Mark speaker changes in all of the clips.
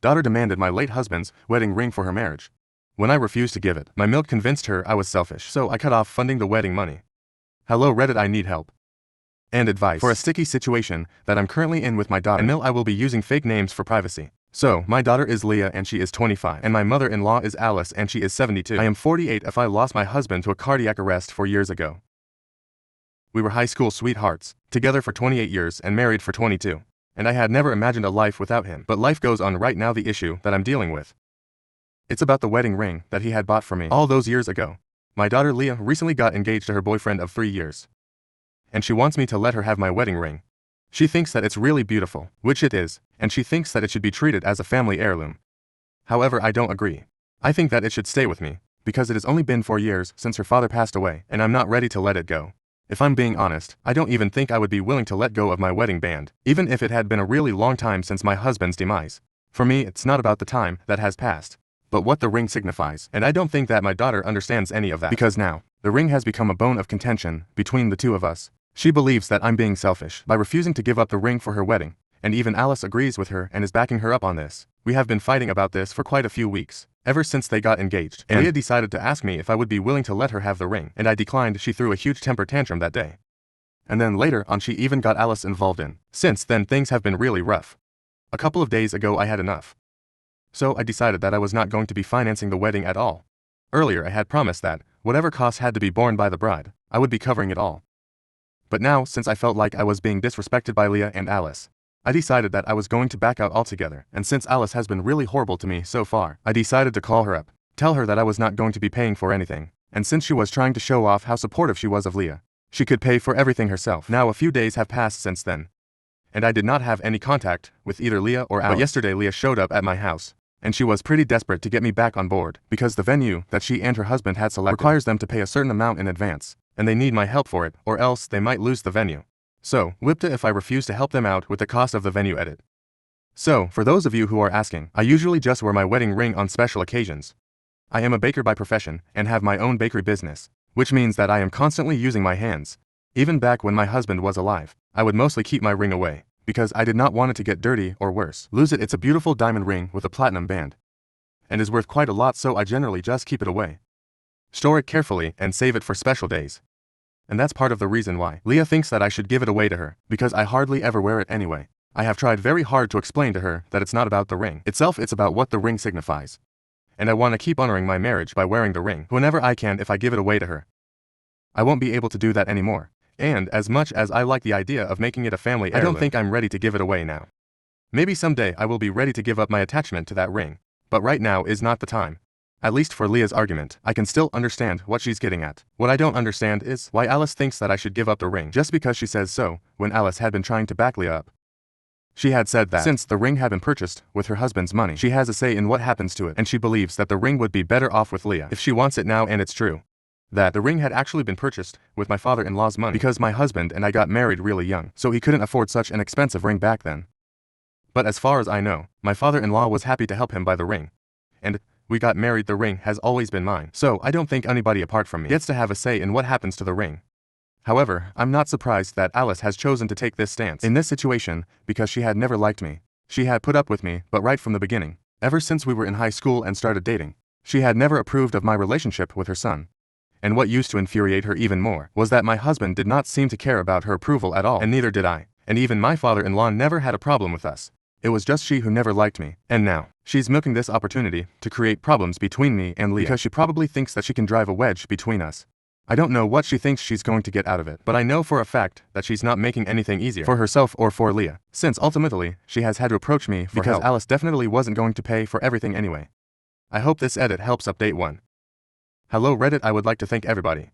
Speaker 1: daughter demanded my late husband's wedding ring for her marriage. When I refused to give it, my milk convinced her I was selfish, so I cut off funding the wedding money. Hello Reddit, I need help and advice for a sticky situation that I'm currently in with my daughter. And I will be using fake names for privacy. So, my daughter is Leah and she is 25, and my mother-in-law is Alice and she is 72. I am 48 if I lost my husband to a cardiac arrest 4 years ago. We were high school sweethearts, together for 28 years and married for 22. And I had never imagined a life without him, but life goes on right now. The issue that I'm dealing with, it's about the wedding ring that he had bought for me all those years ago. My daughter Leah recently got engaged to her boyfriend of 3 years. And she wants me to let her have my wedding ring. She thinks that it's really beautiful, which it is, and she thinks that it should be treated as a family heirloom. However, I don't agree. I think that it should stay with me, because it has only been 4 years since her father passed away, and I'm not ready to let it go. If I'm being honest, I don't even think I would be willing to let go of my wedding band, even if it had been a really long time since my husband's demise. For me, it's not about the time that has passed, but what the ring signifies, and I don't think that my daughter understands any of that, because now, the ring has become a bone of contention between the two of us. She believes that I'm being selfish by refusing to give up the ring for her wedding, and even Alice agrees with her and is backing her up on this. We have been fighting about this for quite a few weeks, ever since they got engaged, and Leah decided to ask me if I would be willing to let her have the ring, and I declined. She threw a huge temper tantrum that day. And then later on she even got Alice involved in. Since then things have been really rough. A couple of days ago I had enough. So I decided that I was not going to be financing the wedding at all. Earlier I had promised that, whatever costs had to be borne by the bride, I would be covering it all. But now, since I felt like I was being disrespected by Leah and Alice, I decided that I was going to back out altogether, and since Alice has been really horrible to me so far, I decided to call her up, tell her that I was not going to be paying for anything, and since she was trying to show off how supportive she was of Leah, she could pay for everything herself. Now a few days have passed since then, and I did not have any contact with either Leah or Alice. But yesterday Leah showed up at my house, and she was pretty desperate to get me back on board, because the venue that she and her husband had selected requires them to pay a certain amount in advance, and they need my help for it, or else they might lose the venue. So, whipped if I refuse to help them out with the cost of the venue edit. So, for those of you who are asking, I usually just wear my wedding ring on special occasions. I am a baker by profession, and have my own bakery business, which means that I am constantly using my hands. Even back when my husband was alive, I would mostly keep my ring away, because I did not want it to get dirty or worse, lose it. It's a beautiful diamond ring with a platinum band, and is worth quite a lot, so I generally just keep it away. Store it carefully and save it for special days. And that's part of the reason why Leah thinks that I should give it away to her, because I hardly ever wear it anyway. I have tried very hard to explain to her that it's not about the ring itself, it's about what the ring signifies. And I want to keep honoring my marriage by wearing the ring whenever I can. If I give it away to her, I won't be able to do that anymore. And as much as I like the idea of making it a family heirloom, I don't think I'm ready to give it away now. Maybe someday I will be ready to give up my attachment to that ring, but right now is not the time. At least for Leah's argument, I can still understand what she's getting at. What I don't understand is why Alice thinks that I should give up the ring just because she says so, when Alice had been trying to back Leah up. She had said that since the ring had been purchased with her husband's money, she has a say in what happens to it, and she believes that the ring would be better off with Leah if she wants it now. And it's true that the ring had actually been purchased with my father-in-law's money, because my husband and I got married really young, so he couldn't afford such an expensive ring back then. But as far as I know, my father-in-law was happy to help him buy the ring, and we got married. The ring has always been mine, so I don't think anybody apart from me gets to have a say in what happens to the ring. However, I'm not surprised that Alice has chosen to take this stance in this situation, because she had never liked me. She had put up with me, but right from the beginning, ever since we were in high school and started dating, she had never approved of my relationship with her son. And what used to infuriate her even more was that my husband did not seem to care about her approval at all, and neither did I, and even my father-in-law never had a problem with us. It was just she who never liked me, and now, she's milking this opportunity to create problems between me and Leah, because she probably thinks that she can drive a wedge between us. I don't know what she thinks she's going to get out of it, but I know for a fact that she's not making anything easier for herself or for Leah, since ultimately, she has had to approach me for help, because Alice definitely wasn't going to pay for everything anyway. I hope this edit helps. Update 1. Hello Reddit, I would like to thank everybody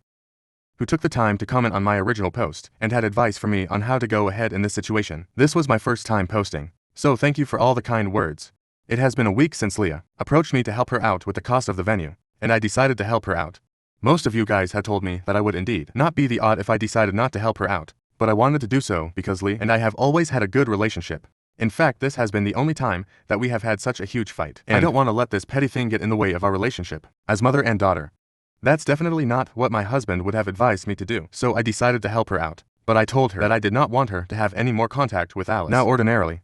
Speaker 1: who took the time to comment on my original post and had advice for me on how to go ahead in this situation. This was my first time posting, so thank you for all the kind words. It has been a week since Leah approached me to help her out with the cost of the venue, and I decided to help her out. Most of you guys had told me that I would indeed not be the odd if I decided not to help her out, but I wanted to do so because Leah and I have always had a good relationship. In fact, this has been the only time that we have had such a huge fight, and I don't want to let this petty thing get in the way of our relationship as mother and daughter. That's definitely not what my husband would have advised me to do, so I decided to help her out, but I told her that I did not want her to have any more contact with Alice. Now ordinarily,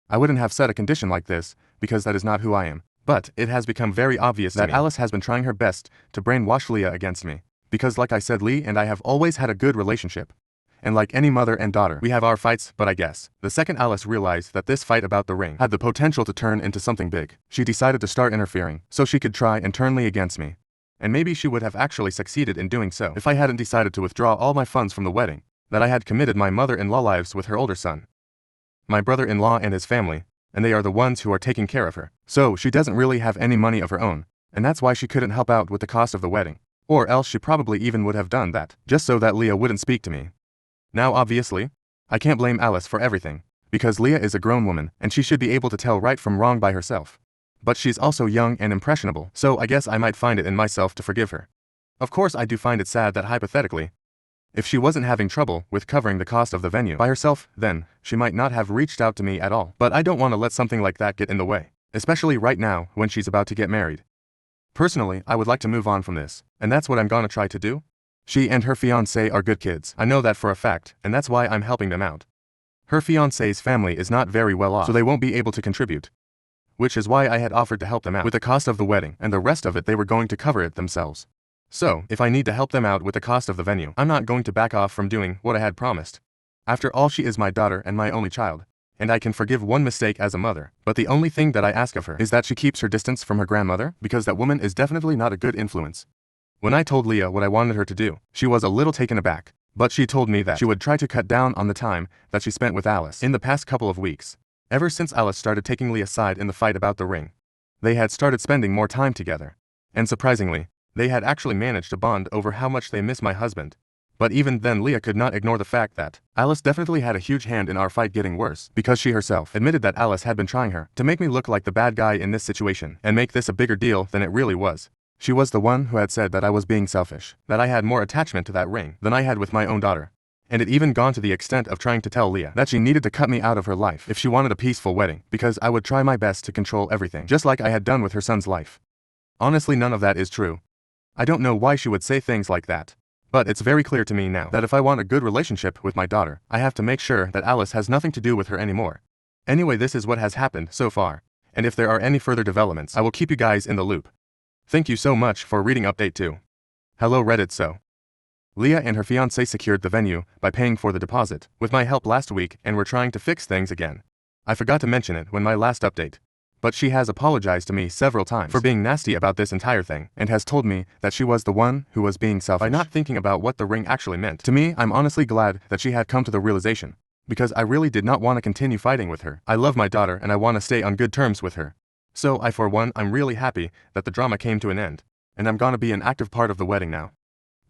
Speaker 1: I wouldn't have set a condition like this, because that is not who I am. But it has become very obvious that Alice has been trying her best to brainwash Leah against me. Because like I said, Lee and I have always had a good relationship. And like any mother and daughter, we have our fights, but I guess the second Alice realized that this fight about the ring had the potential to turn into something big, she decided to start interfering, so she could try and turn Lee against me. And maybe she would have actually succeeded in doing so if I hadn't decided to withdraw all my funds from the wedding that I had committed my mother-in-law lives with her older son, my brother-in-law and his family, and they are the ones who are taking care of her. So she doesn't really have any money of her own, and that's why she couldn't help out with the cost of the wedding. Or else she probably even would have done that, just so that Leah wouldn't speak to me. Now obviously, I can't blame Alice for everything, because Leah is a grown woman and she should be able to tell right from wrong by herself. But she's also young and impressionable, so I guess I might find it in myself to forgive her. Of course I do find it sad that hypothetically, if she wasn't having trouble with covering the cost of the venue by herself, then she might not have reached out to me at all. But I don't want to let something like that get in the way, especially right now when she's about to get married. Personally, I would like to move on from this, and that's what I'm gonna try to do. She and her fiancé are good kids. I know that for a fact, and that's why I'm helping them out. Her fiancé's family is not very well off, so they won't be able to contribute. Which is why I had offered to help them out with the cost of the wedding, and the rest of it they were going to cover it themselves. So, if I need to help them out with the cost of the venue, I'm not going to back off from doing what I had promised. After all, she is my daughter and my only child, and I can forgive one mistake as a mother, but the only thing that I ask of her is that she keeps her distance from her grandmother, because that woman is definitely not a good influence. When I told Leah what I wanted her to do, she was a little taken aback, but she told me that she would try to cut down on the time that she spent with Alice in the past couple of weeks. Ever since Alice started taking Leah's side in the fight about the ring, they had started spending more time together. And surprisingly, they had actually managed to bond over how much they miss my husband. But even then Leah could not ignore the fact that Alice definitely had a huge hand in our fight getting worse, because she herself admitted that Alice had been trying her to make me look like the bad guy in this situation and make this a bigger deal than it really was. She was the one who had said that I was being selfish, that I had more attachment to that ring than I had with my own daughter. And it even gone to the extent of trying to tell Leah that she needed to cut me out of her life if she wanted a peaceful wedding, because I would try my best to control everything, just like I had done with her son's life. Honestly, none of that is true. I don't know why she would say things like that. But it's very clear to me now that if I want a good relationship with my daughter, I have to make sure that Alice has nothing to do with her anymore. Anyway, this is what has happened so far, and if there are any further developments, I will keep you guys in the loop. Thank you so much for reading update 2. Hello Reddit. So Leah and her fiancé secured the venue by paying for the deposit with my help last week, and we're trying to fix things again. I forgot to mention it when my last update, but she has apologized to me several times for being nasty about this entire thing, and has told me that she was the one who was being selfish by not thinking about what the ring actually meant. To me, I'm honestly glad that she had come to the realization, because I really did not want to continue fighting with her. I love my daughter and I want to stay on good terms with her. So for one, I'm really happy that the drama came to an end, and I'm gonna be an active part of the wedding now.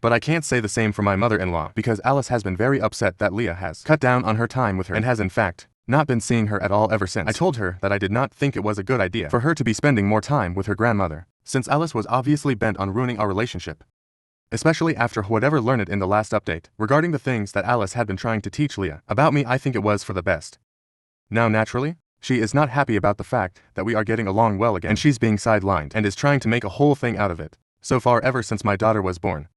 Speaker 1: But I can't say the same for my mother-in-law, because Alice has been very upset that Leah has cut down on her time with her and has in fact not been seeing her at all ever since. I told her that I did not think it was a good idea for her to be spending more time with her grandmother, since Alice was obviously bent on ruining our relationship. Especially after whatever learned in the last update regarding the things that Alice had been trying to teach Leah about me, I think it was for the best. Now naturally, she is not happy about the fact that we are getting along well again, and she's being sidelined and is trying to make a whole thing out of it. So far, ever since my daughter was born,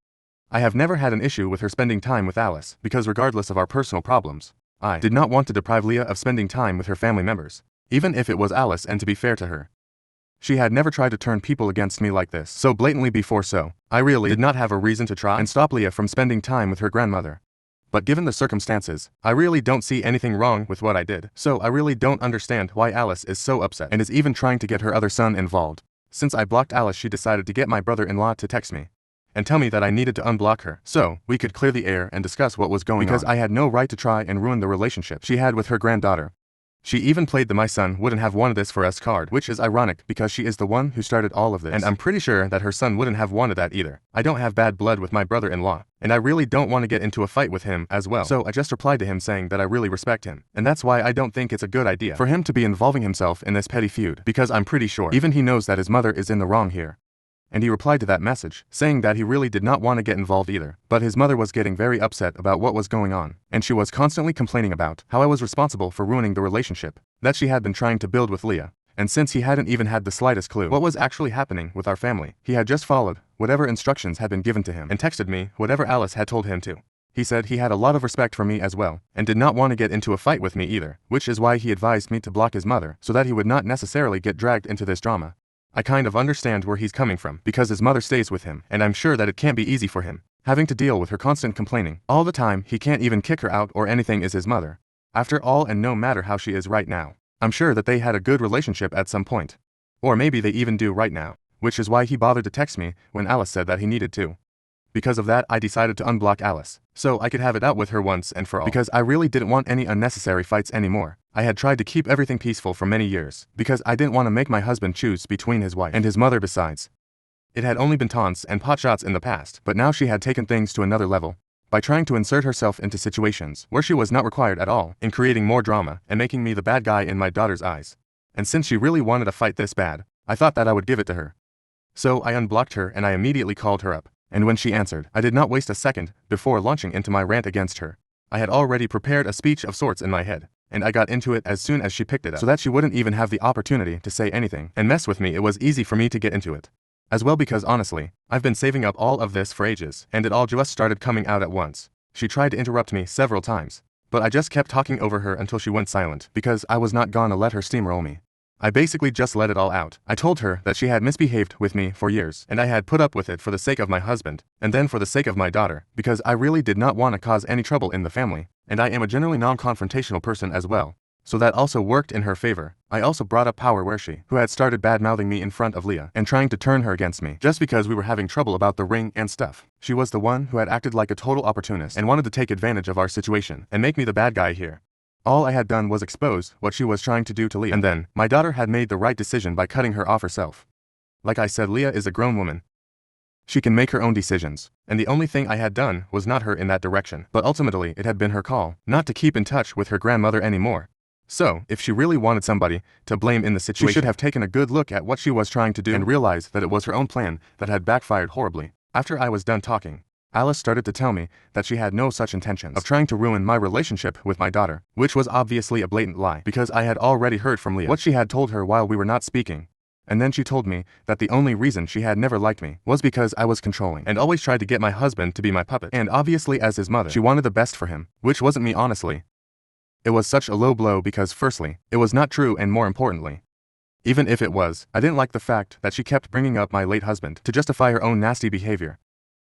Speaker 1: I have never had an issue with her spending time with Alice, because regardless of our personal problems, I did not want to deprive Leah of spending time with her family members, even if it was Alice. And to be fair to her, she had never tried to turn people against me like this so blatantly before, so I really did not have a reason to try and stop Leah from spending time with her grandmother. But given the circumstances, I really don't see anything wrong with what I did, so I really don't understand why Alice is so upset and is even trying to get her other son involved. Since I blocked Alice, she decided to get my brother-in-law to text me and tell me that I needed to unblock her so we could clear the air and discuss what was going on, because I had no right to try and ruin the relationship she had with her granddaughter. She even played the "my son wouldn't have wanted this for us" card, which is ironic because she is the one who started all of this, and I'm pretty sure that her son wouldn't have wanted that either. I don't have bad blood with my brother-in-law, and I really don't want to get into a fight with him as well, so I just replied to him saying that I really respect him, and that's why I don't think it's a good idea for him to be involving himself in this petty feud, because I'm pretty sure even he knows that his mother is in the wrong here. And he replied to that message, saying that he really did not want to get involved either, but his mother was getting very upset about what was going on, and she was constantly complaining about how I was responsible for ruining the relationship that she had been trying to build with Leah. And since he hadn't even had the slightest clue what was actually happening with our family, he had just followed whatever instructions had been given to him and texted me whatever Alice had told him to. He said he had a lot of respect for me as well, and did not want to get into a fight with me either, which is why he advised me to block his mother, so that he would not necessarily get dragged into this drama. I kind of understand where he's coming from, because his mother stays with him, and I'm sure that it can't be easy for him, having to deal with her constant complaining. All the time, he can't even kick her out or anything is his mother. After all, and no matter how she is right now, I'm sure that they had a good relationship at some point. Or maybe they even do right now, which is why he bothered to text me when Alice said that he needed to. Because of that, I decided to unblock Alice, so I could have it out with her once and for all. Because I really didn't want any unnecessary fights anymore. I had tried to keep everything peaceful for many years, because I didn't want to make my husband choose between his wife and his mother besides. It had only been taunts and potshots in the past, but now she had taken things to another level, by trying to insert herself into situations where she was not required at all, in creating more drama and making me the bad guy in my daughter's eyes. And since she really wanted a fight this bad, I thought that I would give it to her. So I unblocked her and I immediately called her up. And when she answered, I did not waste a second before launching into my rant against her. I had already prepared a speech of sorts in my head, and I got into it as soon as she picked it up, so that she wouldn't even have the opportunity to say anything and mess with me. It was easy for me to get into it. As well, because honestly, I've been saving up all of this for ages, and it all just started coming out at once. She tried to interrupt me several times, but I just kept talking over her until she went silent, because I was not gonna let her steamroll me. I basically just let it all out. I told her that she had misbehaved with me for years, and I had put up with it for the sake of my husband, and then for the sake of my daughter, because I really did not want to cause any trouble in the family, and I am a generally non-confrontational person as well. So that also worked in her favor. I also brought up Power where she, who had started bad-mouthing me in front of Leah, and trying to turn her against me, just because we were having trouble about the ring and stuff. She was the one who had acted like a total opportunist, and wanted to take advantage of our situation, and make me the bad guy here. All I had done was expose what she was trying to do to Leah, and then, my daughter had made the right decision by cutting her off herself. Like I said, Leah is a grown woman. She can make her own decisions, and the only thing I had done was nod her in that direction, but ultimately it had been her call, not to keep in touch with her grandmother anymore. So, if she really wanted somebody to blame in the situation, she should have taken a good look at what she was trying to do and realized that it was her own plan that had backfired horribly. After I was done talking, Alice started to tell me that she had no such intentions of trying to ruin my relationship with my daughter, which was obviously a blatant lie, because I had already heard from Leah what she had told her while we were not speaking. And then she told me that the only reason she had never liked me was because I was controlling and always tried to get my husband to be my puppet, and obviously as his mother, she wanted the best for him, which wasn't me honestly. It was such a low blow because firstly, it was not true, and more importantly, even if it was, I didn't like the fact that she kept bringing up my late husband to justify her own nasty behavior.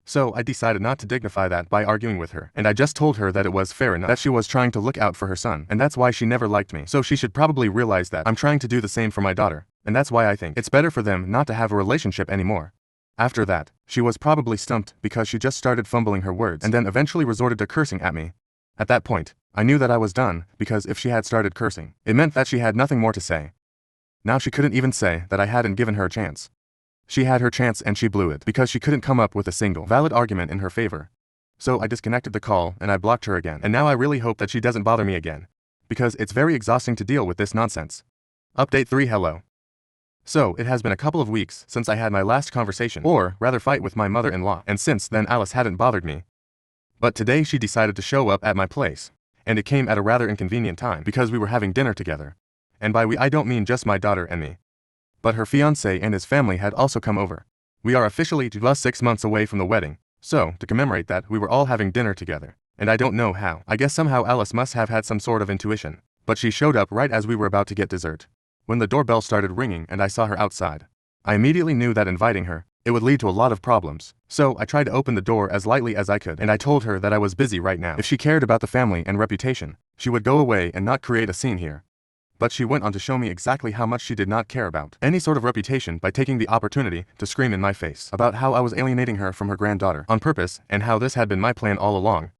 Speaker 1: So I decided not to dignify that by arguing with her, and I just told her that it was fair enough that she was trying to look out for her son, and that's why she never liked me, so she should probably realize that I'm trying to do the same for my daughter, and that's why I think it's better for them not to have a relationship anymore. After that, she was probably stumped because she just started fumbling her words and then eventually resorted to cursing at me. At that point, I knew that I was done, because if she had started cursing, it meant that she had nothing more to say. Now she couldn't even say that I hadn't given her a chance. She had her chance and she blew it, because she couldn't come up with a single valid argument in her favor. So I disconnected the call and I blocked her again, and now I really hope that she doesn't bother me again, because it's very exhausting to deal with this nonsense. Update 3. Hello. So, it has been a couple of weeks since I had my last conversation, or rather fight with my mother-in-law, and since then Alice hadn't bothered me. But today she decided to show up at my place, and it came at a rather inconvenient time because we were having dinner together. And by we I don't mean just my daughter and me, but her fiancé and his family had also come over. We are officially just 6 months away from the wedding, so to commemorate that we were all having dinner together. And I don't know how, I guess somehow Alice must have had some sort of intuition, but she showed up right as we were about to get dessert. When the doorbell started ringing and I saw her outside, I immediately knew that inviting her, it would lead to a lot of problems, so I tried to open the door as lightly as I could, and I told her that I was busy right now. If she cared about the family and reputation, she would go away and not create a scene here. But she went on to show me exactly how much she did not care about any sort of reputation by taking the opportunity to scream in my face about how I was alienating her from her granddaughter on purpose and how this had been my plan all along.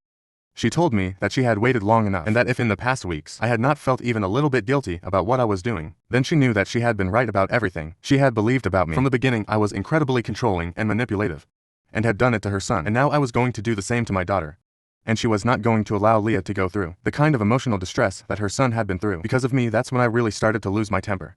Speaker 1: She told me that she had waited long enough and that if in the past weeks I had not felt even a little bit guilty about what I was doing, then she knew that she had been right about everything she had believed about me. From the beginning I was incredibly controlling and manipulative, and had done it to her son, and now I was going to do the same to my daughter. And she was not going to allow Leah to go through the kind of emotional distress that her son had been through. Because of me, that's when I really started to lose my temper.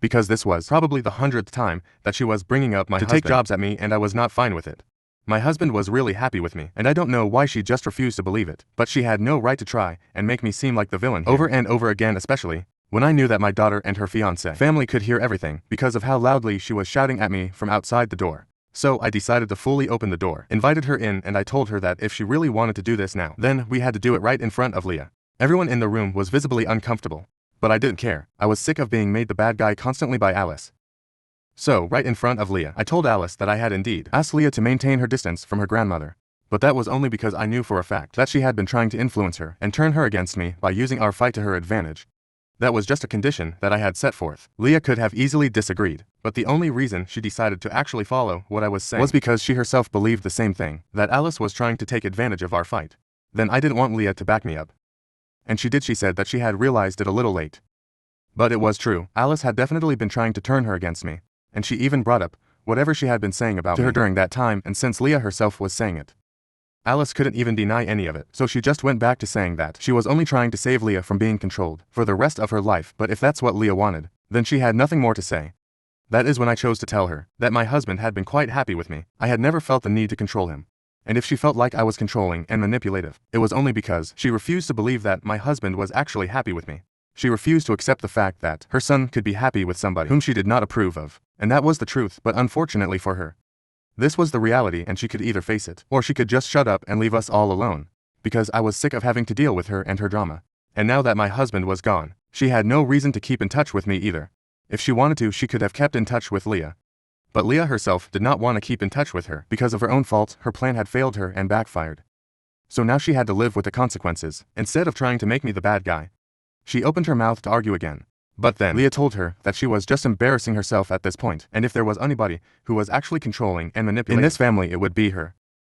Speaker 1: Because this was probably the 100th time that she was bringing up my husband to take jobs at me, and I was not fine with it. My husband was really happy with me, and I don't know why she just refused to believe it, but she had no right to try and make me seem like the villain here. Over and over again, especially when I knew that my daughter and her fiancé family could hear everything because of how loudly she was shouting at me from outside the door. So I decided to fully open the door, invited her in, and I told her that if she really wanted to do this now, then we had to do it right in front of Leah. Everyone in the room was visibly uncomfortable, but I didn't care. I was sick of being made the bad guy constantly by Alice. So, right in front of Leah, I told Alice that I had indeed asked Leah to maintain her distance from her grandmother. But that was only because I knew for a fact that she had been trying to influence her and turn her against me by using our fight to her advantage. That was just a condition that I had set forth. Leah could have easily disagreed, but the only reason she decided to actually follow what I was saying was because she herself believed the same thing, that Alice was trying to take advantage of our fight. Then I didn't want Leah to back me up. And she did. She said that she had realized it a little late. But it was true. Alice had definitely been trying to turn her against me, and she even brought up whatever she had been saying about her during that time, and since Leah herself was saying it, Alice couldn't even deny any of it, so she just went back to saying that she was only trying to save Leah from being controlled for the rest of her life. But if that's what Leah wanted, then she had nothing more to say. That is when I chose to tell her that my husband had been quite happy with me. I had never felt the need to control him. And if she felt like I was controlling and manipulative, it was only because she refused to believe that my husband was actually happy with me. She refused to accept the fact that her son could be happy with somebody whom she did not approve of. And that was the truth, but unfortunately for her, this was the reality, and she could either face it, or she could just shut up and leave us all alone. Because I was sick of having to deal with her and her drama. And now that my husband was gone, she had no reason to keep in touch with me either. If she wanted to, she could have kept in touch with Leah. But Leah herself did not want to keep in touch with her. Because of her own fault, her plan had failed her and backfired. So now she had to live with the consequences, instead of trying to make me the bad guy. She opened her mouth to argue again. But then Leah told her that she was just embarrassing herself at this point, and if there was anybody who was actually controlling and manipulating in this family, it would be her.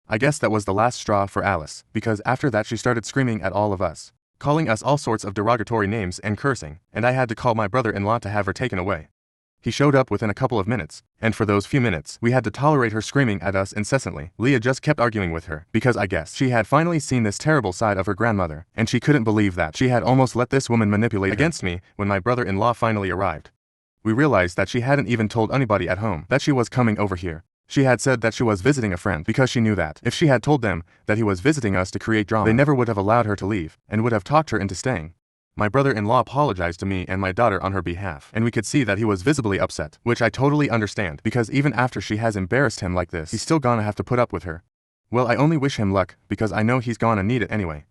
Speaker 1: I guess that was the last straw for Alice, because after that she started screaming at all of us, calling us all sorts of derogatory names and cursing, and I had to call my brother-in-law to have her taken away. He showed up within a couple of minutes, and for those few minutes, we had to tolerate her screaming at us incessantly. Leah just kept arguing with her, because I guess she had finally seen this terrible side of her grandmother, and she couldn't believe that she had almost let this woman manipulate against me. When my brother-in-law finally arrived, we realized that she hadn't even told anybody at home that she was coming over here. She had said that she was visiting a friend because she knew that if she had told them that he was visiting us to create drama, they never would have allowed her to leave, and would have talked her into staying. My brother-in-law apologized to me and my daughter on her behalf, and we could see that he was visibly upset, which I totally understand, because even after she has embarrassed him like this, he's still gonna have to put up with her. Well, I only wish him luck, because I know he's gonna need it anyway.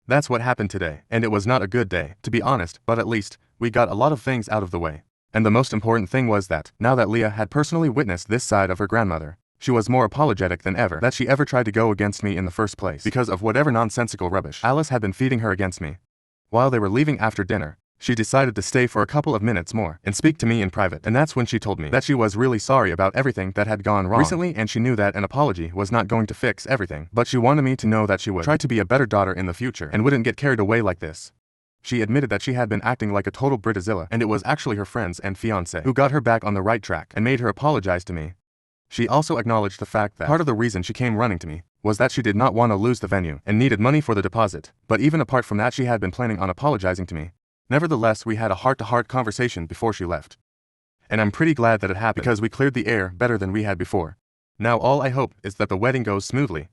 Speaker 1: That's what happened today, and it was not a good day, to be honest, but at least we got a lot of things out of the way. And the most important thing was that, now that Leah had personally witnessed this side of her grandmother, she was more apologetic than ever that she ever tried to go against me in the first place, because of whatever nonsensical rubbish Alice had been feeding her against me. While they were leaving after dinner, she decided to stay for a couple of minutes more and speak to me in private, and that's when she told me that she was really sorry about everything that had gone wrong recently, and she knew that an apology was not going to fix everything, but she wanted me to know that she would try to be a better daughter in the future and wouldn't get carried away like this. She admitted that she had been acting like a total Britazilla, and it was actually her friends and fiancé who got her back on the right track and made her apologize to me. She also acknowledged the fact that part of the reason she came running to me was that she did not want to lose the venue and needed money for the deposit, but even apart from that, she had been planning on apologizing to me. Nevertheless, we had a heart-to-heart conversation before she left. And I'm pretty glad that it happened, because we cleared the air better than we had before. Now all I hope is that the wedding goes smoothly.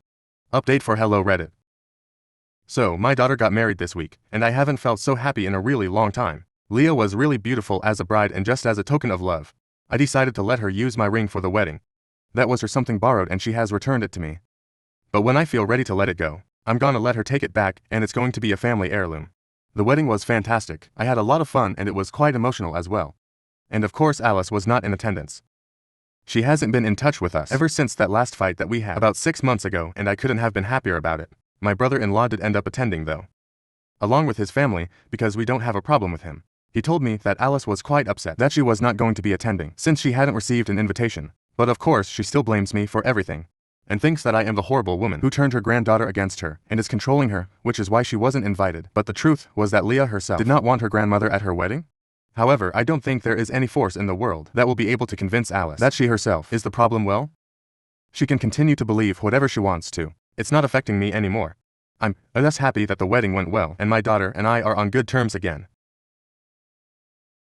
Speaker 1: Update for Hello Reddit. So, my daughter got married this week, and I haven't felt so happy in a really long time. Leah was really beautiful as a bride, and just as a token of love, I decided to let her use my ring for the wedding. That was her something borrowed, and she has returned it to me. But when I feel ready to let it go, I'm gonna let her take it back, and it's going to be a family heirloom. The wedding was fantastic. I had a lot of fun, and it was quite emotional as well. And of course Alice was not in attendance. She hasn't been in touch with us ever since that last fight that we had about 6 months ago, and I couldn't have been happier about it. My brother-in-law did end up attending though, along with his family, because we don't have a problem with him. He told me that Alice was quite upset that she was not going to be attending, since she hadn't received an invitation. But of course she still blames me for everything, and thinks that I am the horrible woman who turned her granddaughter against her and is controlling her, which is why she wasn't invited. But the truth was that Leah herself did not want her grandmother at her wedding. However, I don't think there is any force in the world that will be able to convince Alice that she herself is the problem. Well, she can continue to believe whatever she wants to. It's not affecting me anymore. I'm just happy that the wedding went well and my daughter and I are on good terms again.